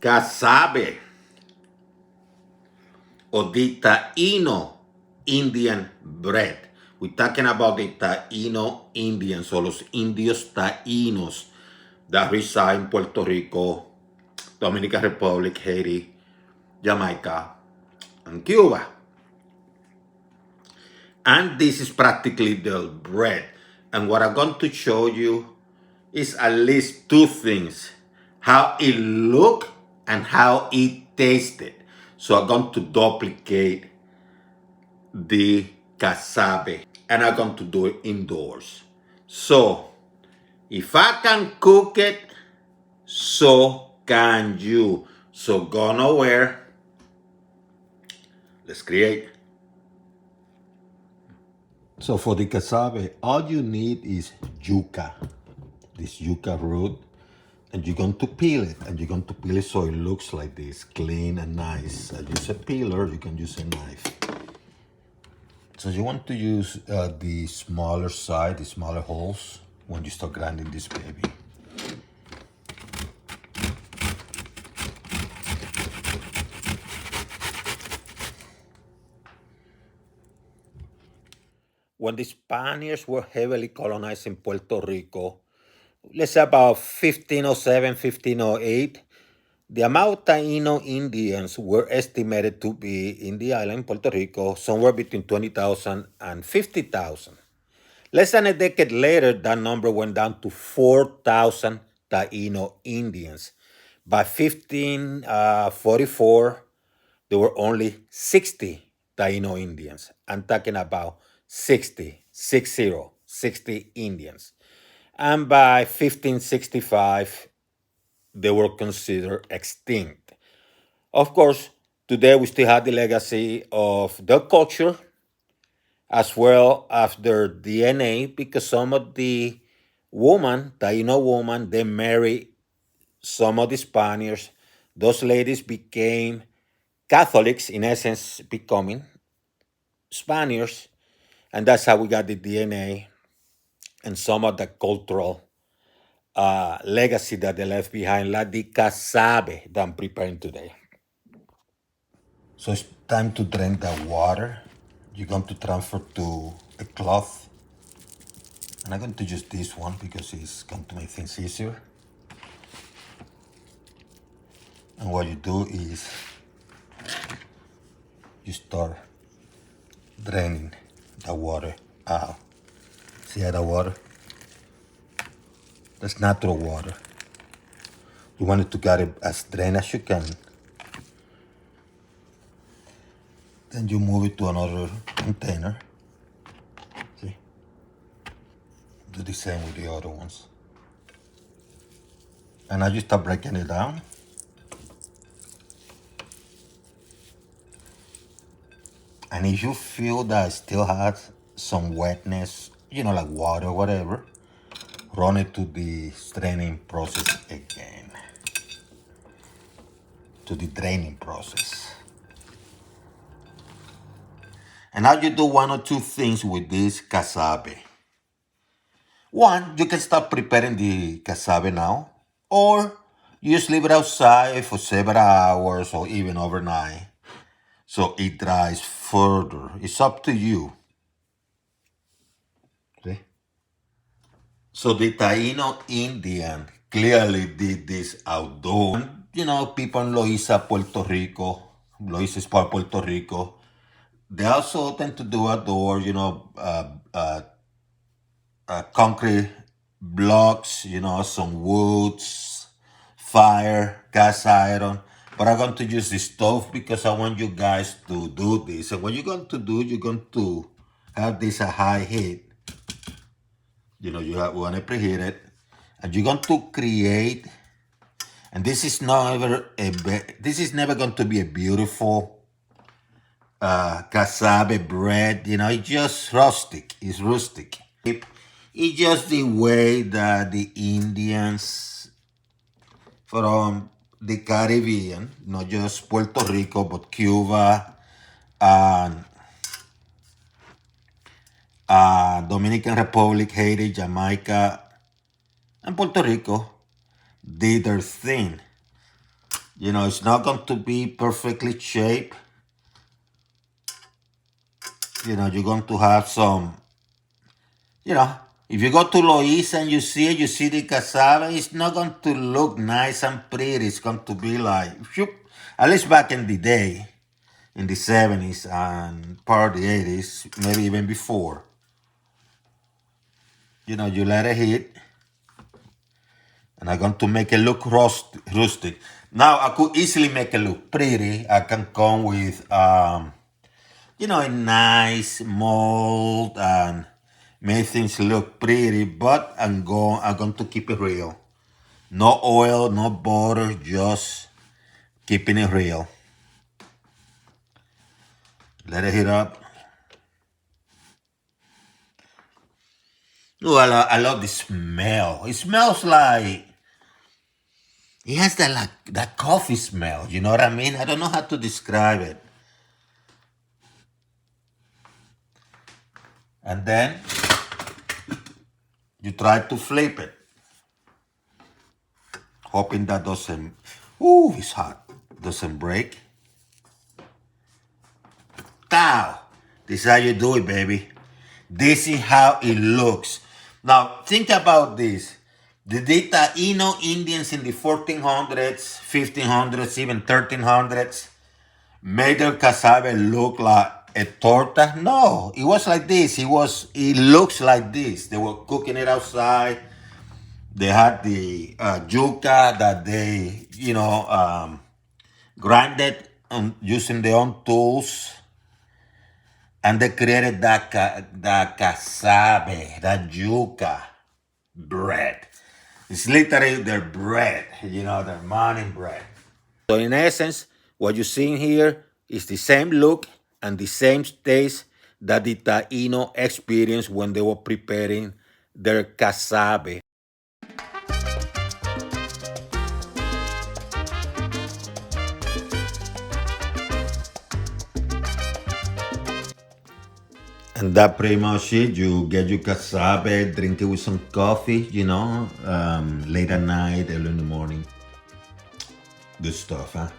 Casabe or the Taino Indian bread. We're talking about the Taino Indians or los indios Tainos that reside in Puerto Rico, Dominican Republic, Haiti, Jamaica, and Cuba. And this is practically the bread. And what I'm going to show you is at least two things: how it looked and how it tasted. So I'm going to duplicate the casabe and I'm going to do it indoors. So if I can cook it, so can you. So go nowhere. Let's create. So for the casabe, all you need is yuca, this yuca root, and you're going to peel it, and you're going to peel it so it looks like this, clean and nice. Use a peeler, you can use a knife. So you want to use the smaller side, the smaller holes, when you start grinding this baby. When the Spaniards were heavily colonizing Puerto Rico, let's say about 1507, 1508, the amount of Taino Indians were estimated to be in the island, Puerto Rico, somewhere between 20,000 and 50,000. Less than a decade later, that number went down to 4,000 Taino Indians. By 1544, there were only 60 Taino Indians. I'm talking about 60 Indians. And by 1565, they were considered extinct. Of course, today we still have the legacy of their culture as well as their DNA, because some of the women, Taino women, they marry some of the Spaniards. Those ladies became Catholics, in essence, becoming Spaniards, and that's how we got the DNA and some of the cultural legacy that they left behind, like the casabe that I'm preparing today. So it's time to drain the water. You're going to transfer to a cloth. And I'm going to use this one because it's going to make things easier. And what you do is you start draining the water out. See how the water? That's natural water. You want it to get it as drained as you can. Then you move it to another container. See? Do the same with the other ones. And now you start breaking it down. And if you feel that it still has some wetness, like water or whatever, run it to the straining process again. To the draining process. And now you do one or two things with this casabe. One, you can start preparing the casabe now, or you just leave it outside for several hours or even overnight so it dries further. It's up to you. See? So the Taino Indian clearly did this outdoors. People in Loíza, Puerto Rico, Loíza is part of Puerto Rico, they also tend to do outdoor, concrete blocks, some woods, fire, cast iron. But I'm going to use the stove because I want you guys to do this. And what you're going to do, you're going to have this at high heat. You want to preheat it. And you're going to create, and this is never going to be a beautiful casabe bread. It's just rustic. It's rustic. It's just the way that the Indians from the Caribbean, not just Puerto Rico, but Cuba and Dominican Republic, Haiti, Jamaica, and Puerto Rico, did their thing. It's not going to be perfectly shaped. You're going to have some, you know, if you go to Loisa and you see the cassava, it's not going to look nice and pretty. It's going to be like, whoop. At least back in the day, in the 70s and part of the 80s, maybe even before. You let it hit, and I'm going to make it look rustic. Now, I could easily make it look pretty. I can come with, a nice mold and make things look pretty, but I'm going to keep it real. No oil, no butter, just keeping it real. Let it heat up. Oh, I love the smell. It smells like it has that coffee smell. You know what I mean? I don't know how to describe it. And then you try to flip it, hoping that doesn't. Ooh, it's hot. Doesn't break. Now, this is how you do it, baby. This is how it looks. Now, think about this. The Taino Indians in the 1400s, 1500s, even 1300s made their casabe look like a torta. No, it was like this. It looks like this. They were cooking it outside. They had the yuca that they, grinded using their own tools. And they created that casabe, that yuca bread. It's literally their bread, their morning bread. So in essence, what you're seeing here is the same look and the same taste that the Taino experienced when they were preparing their casabe. And that pretty much it. You get your casabe, drink it with some coffee, late at night, early in the morning. Good stuff, huh?